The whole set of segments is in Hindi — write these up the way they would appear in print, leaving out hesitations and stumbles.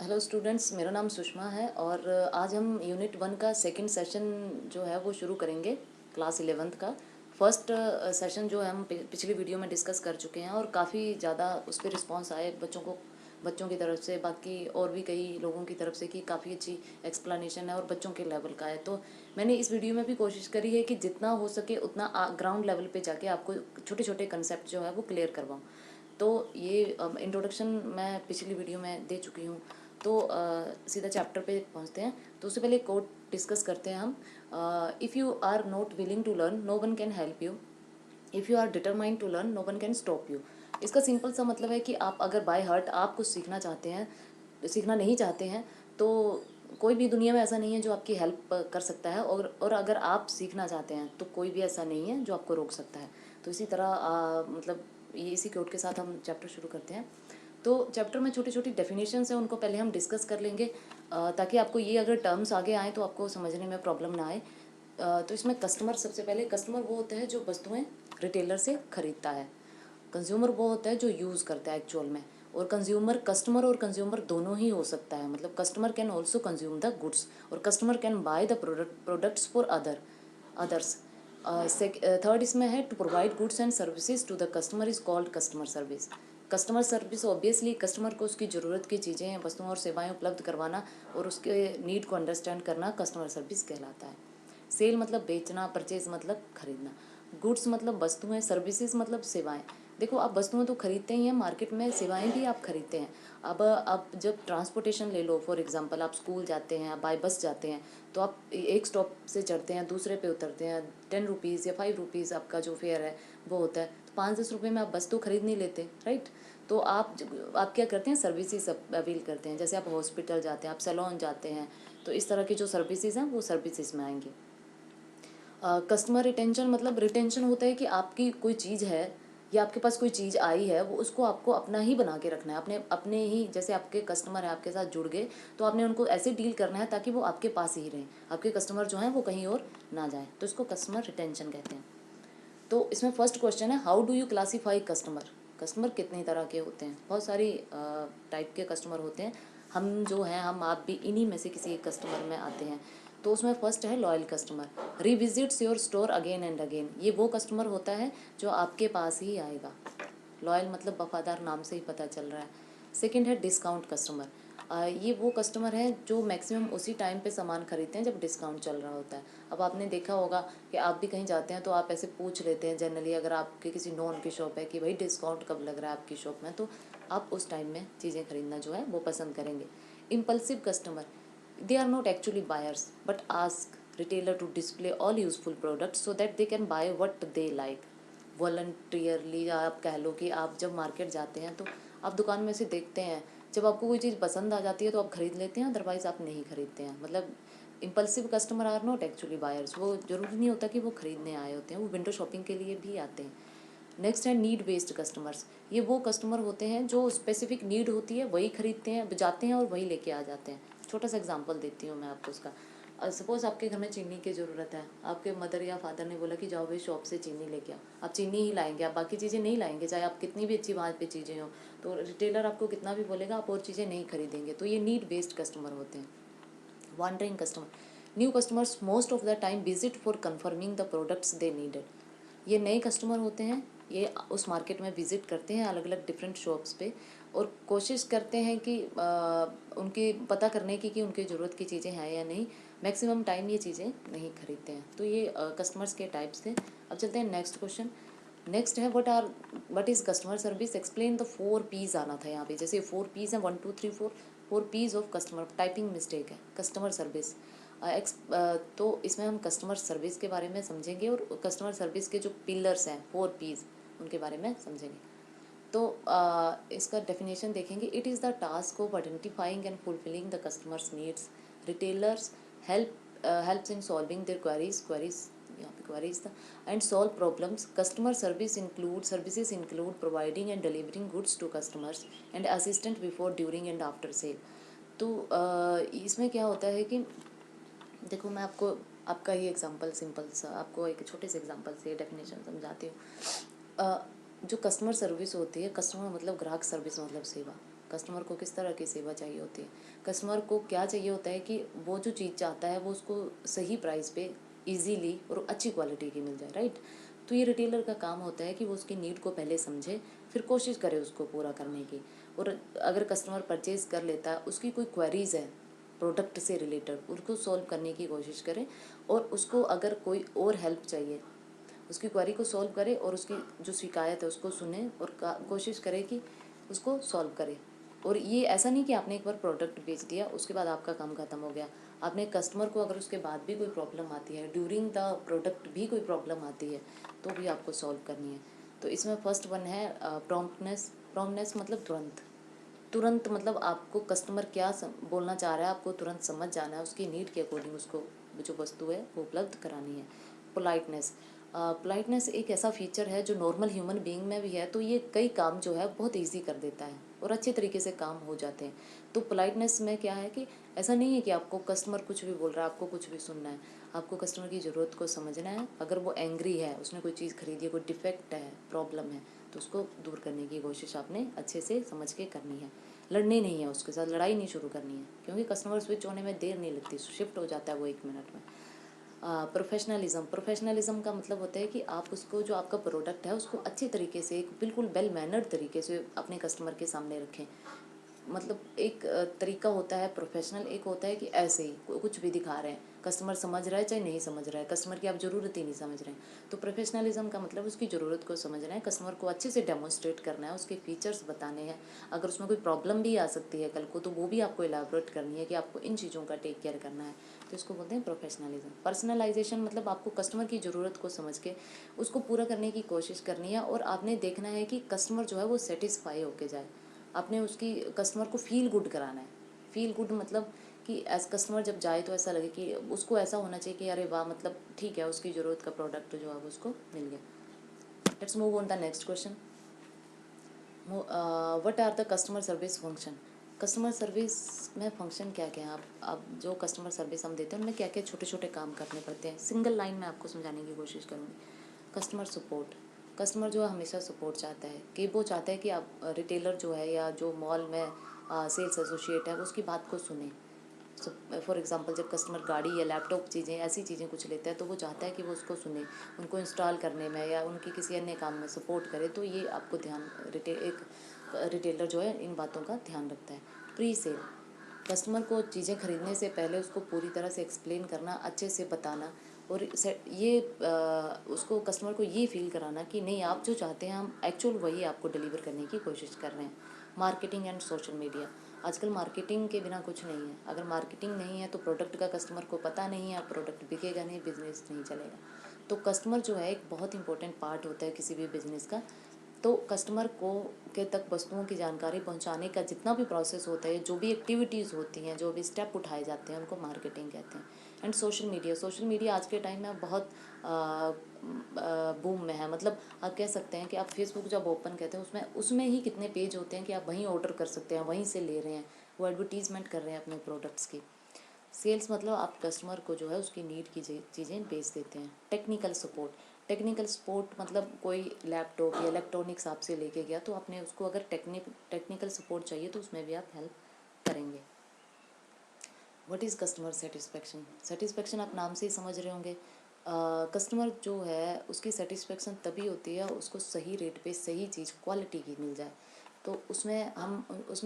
हेलो स्टूडेंट्स, मेरा नाम सुषमा है और आज हम यूनिट 1 का सेकंड सेशन जो है वो शुरू करेंगे। क्लास 11th का फर्स्ट सेशन जो है हम पिछली वीडियो में डिस्कस कर चुके हैं और काफ़ी ज़्यादा उस पर रिस्पांस आए बच्चों की तरफ से, बाकी और भी कई लोगों की तरफ से कि काफ़ी अच्छी एक्सप्लेनेशन है और बच्चों के लेवल का है। तो मैंने इस वीडियो में भी कोशिश करी है कि जितना हो सके उतना ग्राउंड लेवल पे जाके आपको छोटे छोटे कंसेप्ट जो है वो क्लियर करवाऊँ। तो ये इंट्रोडक्शन मैं पिछली वीडियो में दे चुकी हूँ। तो सीधा चैप्टर पे पहुँचते हैं। तो उससे पहले कोट डिस्कस करते हैं हम। If you are not willing to learn, no one can help you. If you are determined to learn, no one can stop you. इसका सिंपल सा मतलब है कि आप अगर बाय हार्ट आप कुछ सीखना चाहते हैं, सीखना नहीं चाहते हैं, तो कोई भी दुनिया में ऐसा नहीं है जो आपकी हेल्प कर सकता है। और अगर आप सीखना चाहते हैं तो कोई भी ऐसा नहीं है जो आपको रोक सकता है। तो इसी तरह मतलब ये इसी कोट के साथ हम चैप्टर शुरू करते हैं। तो चैप्टर में छोटी छोटी डेफिनेशंस हैं, उनको पहले हम डिस्कस कर लेंगे ताकि आपको ये अगर टर्म्स आगे आएँ तो आपको समझने में प्रॉब्लम ना आए। तो इसमें कस्टमर, सबसे पहले कस्टमर वो होता है जो वस्तुएं रिटेलर से खरीदता है। कंज्यूमर वो होता है जो यूज़ करता है एक्चुअल में। और कंज्यूमर, कस्टमर और कंज्यूमर दोनों ही हो सकता है। मतलब customer can also consume the goods और customer can buy the products for others. Third इसमें है to provide goods and services to the customer is called customer service. Customer service obviously customer को उसकी ज़रूरत की चीज़ें, वस्तुओं और सेवाएं उपलब्ध करवाना और उसके नीड को अंडरस्टैंड करना कस्टमर सर्विस कहलाता है। सेल मतलब बेचना, परचेज मतलब खरीदना, गुड्स मतलब वस्तुएं, सर्विसेज मतलब सेवाएं। देखो, आप वस्तुएं तो खरीदते ही हैं मार्केट में, सेवाएं भी आप खरीदते हैं। अब जब ट्रांसपोर्टेशन ले लो, फॉर एग्जांपल आप स्कूल जाते हैं, आप बाय बस जाते हैं, तो आप एक स्टॉप से चढ़ते हैं, दूसरे पे उतरते हैं। 10 रुपीज़ या 5 रुपीज़ आपका जो फेयर है वो होता है। तो 5-10 रुपये में आप बस तो खरीद नहीं लेते, राइट। तो आप क्या करते हैं, सर्विसेज अवेल करते हैं। जैसे आप हॉस्पिटल जाते हैं, आप सैलून जाते हैं, तो इस तरह की जो सर्विसेज हैं वो सर्विसेज में आएंगी। कस्टमर रिटेंशन मतलब रिटेंशन होता है कि आपकी कोई चीज़ है या आपके पास कोई चीज़ आई है, वो उसको आपको अपना ही बना के रखना है, अपने अपने ही। जैसे आपके कस्टमर है, आपके साथ जुड़ गए, तो आपने उनको ऐसे डील करना है ताकि वो आपके पास ही रहें, आपके कस्टमर जो हैं वो कहीं और ना जाएं। तो इसको कस्टमर रिटेंशन कहते हैं। तो इसमें फर्स्ट क्वेश्चन है, how do you classify customer. Customer कितनी तरह के होते हैं, बहुत सारी टाइप के कस्टमर होते हैं। हम जो हैं, हम आप भी इन्हीं में से किसी एक कस्टमर में आते हैं। तो उसमें फर्स्ट है loyal customer, revisits your store again and again. ये वो कस्टमर होता है जो आपके पास ही आएगा। लॉयल मतलब वफादार, नाम से ही पता चल रहा है। सेकंड है डिस्काउंट कस्टमर। ये वो कस्टमर हैं जो मैक्सिमम उसी टाइम पे सामान खरीदते हैं जब डिस्काउंट चल रहा होता है। अब आपने देखा होगा कि आप भी कहीं जाते हैं तो आप ऐसे पूछ लेते हैं जनरली, अगर आपके किसी नॉन की शॉप है, कि भाई डिस्काउंट कब लग रहा है आपकी शॉप में, तो आप उस टाइम में चीज़ें खरीदना जो है वो पसंद करेंगे। Impulsive customer, they are not actually buyers but ask retailer to display all useful products so that they can buy what they like. Voluntarily आप कह लो कि आप जब मार्केट जाते हैं तो आप दुकान में से देखते हैं, जब आपको कोई चीज़ पसंद आ जाती है तो आप खरीद लेते हैं, अदरवाइज़ आप नहीं खरीदते हैं। मतलब impulsive customer are not actually buyers. वो ज़रूरी नहीं होता कि वो खरीदने आए होते हैं, वो विंडो शॉपिंग के लिए भी आते हैं। नेक्स्ट है नीड बेस्ड कस्टमर्स। ये वो कस्टमर होते हैं जो स्पेसिफिक नीड होती है वही खरीदते हैं, जाते हैं और वही लेके आ जाते हैं। छोटा सा एग्जांपल देती हूँ मैं आपको उसका। सपोज़ आपके घर में चीनी की ज़रूरत है, आपके मदर या फादर ने बोला कि जाओ भाई शॉप से चीनी लेके आओ। आप चीनी ही लाएंगे, आप बाकी चीज़ें नहीं लाएंगे, चाहे आप कितनी भी अच्छी वहाँ पे चीज़ें हों। तो रिटेलर आपको कितना भी बोलेगा, आप और चीज़ें नहीं खरीदेंगे। तो ये नीड बेस्ड कस्टमर होते हैं। Wondering customer, new customers most of the time visit for confirming the products they needed. ये नए कस्टमर होते हैं, ये उस मार्केट में विज़िट करते हैं अलग अलग डिफरेंट शॉप्स पे और कोशिश करते हैं कि उनकी पता करने की कि उनकी ज़रूरत की चीज़ें हैं या नहीं। मैक्सिमम टाइम ये चीज़ें नहीं खरीदते हैं। तो ये कस्टमर्स के टाइप्स थे। अब चलते हैं नेक्स्ट क्वेश्चन। नेक्स्ट है what is customer service, explain the 4 P's आना था यहाँ पे। जैसे 4 P's हैं, 1 2 3 4, 4 P's of customer, typing mistake है। कस्टमर सर्विस, तो इसमें हम कस्टमर सर्विस के बारे में समझेंगे और कस्टमर सर्विस के जो पिलर्स हैं 4 P's उनके बारे में समझेंगे। तो इसका डेफिनेशन देखेंगे। It is the task of identifying and fulfilling the customers needs. Retailers helps in solving their queries, यहाँ पे क्वेरीज था, and solve problems. Customer services include providing and delivering goods to customers and assistant before, during and after sale. तो इसमें क्या होता है कि देखो, मैं आपको आपका ही एग्जांपल, सिंपल सा आपको एक छोटे से एग्जांपल से डेफिनेशन समझाती हूँ। जो कस्टमर सर्विस होती है, कस्टमर मतलब ग्राहक, सर्विस मतलब सेवा। कस्टमर को किस तरह की सेवा चाहिए होती है, कस्टमर को क्या चाहिए होता है कि वो जो चीज़ चाहता है वो उसको सही प्राइस पे इजीली और अच्छी क्वालिटी की मिल जाए, राइट। तो ये रिटेलर का काम होता है कि वो उसकी नीड को पहले समझे, फिर कोशिश करे उसको पूरा करने की। और अगर कस्टमर परचेज़ कर लेता है, उसकी कोई क्वेरीज़ है प्रोडक्ट से रिलेटेड, उसको सॉल्व करने की कोशिश करें। और उसको अगर कोई और हेल्प चाहिए, उसकी क्वेरी को सॉल्व करे और उसकी जो शिकायत है उसको सुने और कोशिश करे कि उसको सॉल्व करे। और ये ऐसा नहीं कि आपने एक बार प्रोडक्ट बेच दिया उसके बाद आपका काम खत्म हो गया। आपने कस्टमर को अगर उसके बाद भी कोई प्रॉब्लम आती है, ड्यूरिंग द प्रोडक्ट भी कोई प्रॉब्लम आती है, तो भी आपको सॉल्व करनी है। तो इसमें फर्स्ट वन है प्रॉम्प्टनेस। प्रॉम्प्टनेस मतलब तुरंत। तुरंत मतलब आपको कस्टमर क्या बोलना चाह रहा है आपको तुरंत समझ जाना है, उसकी नीड के अकॉर्डिंग उसको जो वस्तु है वो उपलब्ध करानी है। पोलाइटनेस। पोलाइटनेस एक ऐसा फीचर है जो नॉर्मल ह्यूमन बीइंग में भी है, तो ये कई काम जो है बहुत इजी कर देता है और अच्छे तरीके से काम हो जाते हैं। तो पोलाइटनेस में क्या है कि ऐसा नहीं है कि आपको कस्टमर कुछ भी बोल रहा है आपको कुछ भी सुनना है। आपको कस्टमर की ज़रूरत को समझना है। अगर वो एंग्री है, उसने कोई चीज़ खरीदी है, कोई डिफेक्ट है, प्रॉब्लम है, तो उसको दूर करने की कोशिश आपने अच्छे से समझ के करनी है। लड़नी नहीं है उसके साथ, लड़ाई नहीं शुरू करनी है, क्योंकि कस्टमर स्विच होने में देर नहीं लगती, शिफ्ट हो जाता है वो 1 मिनट में। प्रोफेशनलिज्म। प्रोफेशनलिज्म का मतलब होता है कि आप उसको जो आपका प्रोडक्ट है उसको अच्छे तरीके से, एक बिल्कुल वेल मैनर्ड तरीके से अपने कस्टमर के सामने रखें। मतलब एक तरीका होता है प्रोफेशनल, एक होता है कि ऐसे ही कुछ भी दिखा रहे हैं, कस्टमर समझ रहा है चाहे नहीं समझ रहा है, कस्टमर की आप ज़रूरत ही नहीं समझ रहे हैं। तो प्रोफेशनलिज्म का मतलब उसकी ज़रूरत को समझना है, कस्टमर को अच्छे से डेमोन्स्ट्रेट करना है, उसके फीचर्स बताने हैं। अगर उसमें कोई प्रॉब्लम भी आ सकती है कल को, तो वो भी आपको एलैबोरेट करनी है कि आपको इन चीज़ों का टेक केयर करना है। तो इसको बोलते हैं प्रोफेशनलिज्म। पर्सनलाइजेशन मतलब आपको कस्टमर की ज़रूरत को समझ के उसको पूरा करने की कोशिश करनी है, और आपने देखना है कि कस्टमर जो है वो सेटिस्फाई होके जाए। आपने उसकी कस्टमर को फील गुड कराना है। फील गुड मतलब कि एज कस्टमर जब जाए तो ऐसा लगे कि उसको ऐसा होना चाहिए कि अरे वाह, मतलब ठीक है, उसकी ज़रूरत का प्रोडक्ट जो है वो उसको मिल गया। Let's move on the next question. What are the customer service function. Customer service में फंक्शन क्या क्या हैं? आप जो कस्टमर सर्विस हम देते हैं उनमें क्या क्या छोटे छोटे काम करने पड़ते हैं, सिंगल लाइन में आपको समझाने की कोशिश करूँगी। Customer support. कस्टमर जो है हमेशा सपोर्ट चाहता है, कि वो चाहता है कि आप रिटेलर जो है या जो मॉल में सेल्स एसोसिएट है उसकी बात को सुने। फॉर एग्जांपल जब कस्टमर गाड़ी या लैपटॉप चीज़ें, ऐसी चीज़ें कुछ लेता है, तो वो चाहता है कि वो उसको सुने, उनको इंस्टॉल करने में या उनकी किसी अन्य काम में सपोर्ट करे। तो ये आपको ध्यान, एक रिटेलर जो है इन बातों का ध्यान रखता है। Pre sale. कस्टमर को चीज़ें खरीदने से पहले उसको पूरी तरह से एक्सप्लेन करना, अच्छे से बताना, और ये उसको कस्टमर को ये फील कराना कि नहीं, आप जो चाहते हैं हम एक्चुअल वही आपको डिलीवर करने की कोशिश कर रहे हैं। Marketing and social media. आजकल मार्केटिंग के बिना कुछ नहीं है। अगर मार्केटिंग नहीं है तो प्रोडक्ट का कस्टमर को पता नहीं है, प्रोडक्ट बिकेगा नहीं, बिजनेस नहीं चलेगा। तो कस्टमर जो है एक बहुत इंपॉर्टेंट पार्ट होता है किसी भी बिजनेस का। तो कस्टमर को के तक वस्तुओं की जानकारी पहुंचाने का जितना भी प्रोसेस होता है, जो भी एक्टिविटीज़ होती हैं, जो भी स्टेप उठाए जाते हैं, उनको मार्केटिंग कहते हैं। And social media. Social media आज के टाइम में बहुत बूम में है। मतलब आप कह सकते हैं कि आप फेसबुक जब ओपन करते हैं उसमें उसमें ही कितने पेज होते हैं कि आप वहीं ऑर्डर कर सकते हैं, वहीं से ले रहे हैं, वो एडवर्टीज़मेंट कर रहे हैं अपने प्रोडक्ट्स की। सेल्स मतलब आप कस्टमर को जो है उसकी नीड की चीज़ें बेच देते हैं। Technical support. टेक्निकल सपोर्ट मतलब कोई लैपटॉप या इलेक्ट्रॉनिक्स आपसे लेके गया, तो आपने उसको अगर टेक्निकल सपोर्ट चाहिए तो उसमें भी आप हेल्प करेंगे। What is customer satisfaction. Satisfaction आप नाम से ही समझ रहे होंगे। कस्टमर जो है उसकी सेटिस्फेक्शन तभी होती है उसको सही रेट पे सही चीज़ क्वालिटी की मिल जाए। तो उसमें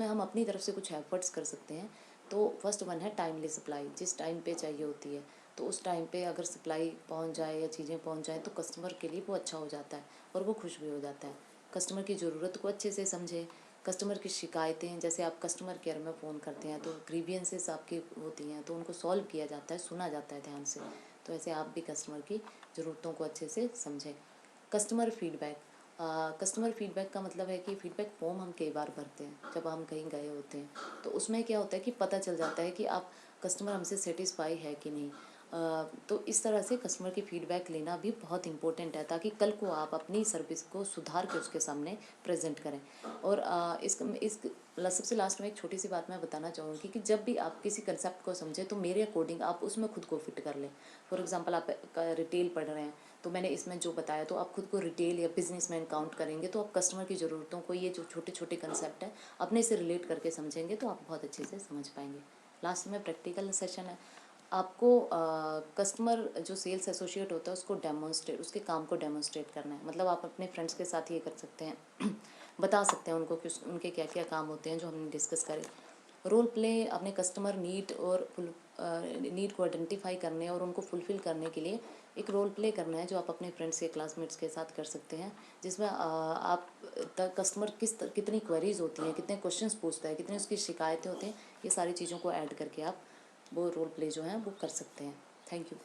हम अपनी तरफ से कुछ एफर्ट्स कर सकते हैं। तो फर्स्ट वन है टाइमली सप्लाई। जिस टाइम पे चाहिए होती है तो उस टाइम पे अगर सप्लाई पहुंच जाए या चीज़ें पहुंच जाएँ तो कस्टमर के लिए वो अच्छा हो जाता है और वो खुश भी हो जाता है। कस्टमर की ज़रूरत को अच्छे से समझें। कस्टमर की शिकायतें, जैसे आप कस्टमर केयर में फ़ोन करते हैं तो ग्रीवियंसेस आपकी होती हैं, तो उनको सॉल्व किया जाता है, सुना जाता है ध्यान से। तो ऐसे आप भी कस्टमर की ज़रूरतों को अच्छे से समझें। Customer feedback. कस्टमर फीडबैक का मतलब है कि फीडबैक फॉर्म हम कई बार भरते हैं जब हम कहीं गए होते हैं, तो उसमें क्या होता है कि पता चल जाता है कि आप कस्टमर हमसे सेटिस्फाई है कि नहीं। तो इस तरह से कस्टमर की फ़ीडबैक लेना भी बहुत इंपॉर्टेंट है, ताकि कल को आप अपनी सर्विस को सुधार के उसके सामने प्रेजेंट करें। और सबसे लास्ट में एक छोटी सी बात मैं बताना चाहूँगी कि जब भी आप किसी कंसेप्ट को समझें तो मेरे अकॉर्डिंग आप उसमें खुद को फिट कर लें। फॉर एग्जांपल आप रिटेल पढ़ रहे हैं, तो मैंने इसमें जो बताया तो आप खुद को रिटेल या बिजनेस में काउंट करेंगे, तो आप कस्टमर की ज़रूरतों को, ये जो छोटे छोटे कंसेप्ट हैं, अपने से रिलेट करके समझेंगे तो आप बहुत अच्छे से समझ पाएंगे। लास्ट में प्रैक्टिकल सेशन है। आपको कस्टमर जो सेल्स एसोसिएट होता है उसको डेमोन्स्ट्रेट, उसके काम को डेमोन्स्ट्रेट करना है। मतलब आप अपने फ्रेंड्स के साथ ये कर सकते हैं बता सकते हैं उनको कि उनके क्या क्या काम होते हैं जो हमने डिस्कस करे। रोल प्ले अपने कस्टमर नीड और नीड को आइडेंटिफाई करने और उनको फुलफ़िल करने के लिए एक रोल प्ले करना है, जो आप अपने फ्रेंड्स या क्लासमेट्स के साथ कर सकते हैं, जिसमें आप तक कस्टमर कितनी क्वेरीज होती हैं, कितने क्वेश्चंस पूछता है, कितनी उसकी शिकायतें होती हैं, ये सारी चीज़ों को ऐड करके आप वो रोल प्ले जो है वो कर सकते हैं। Thank you.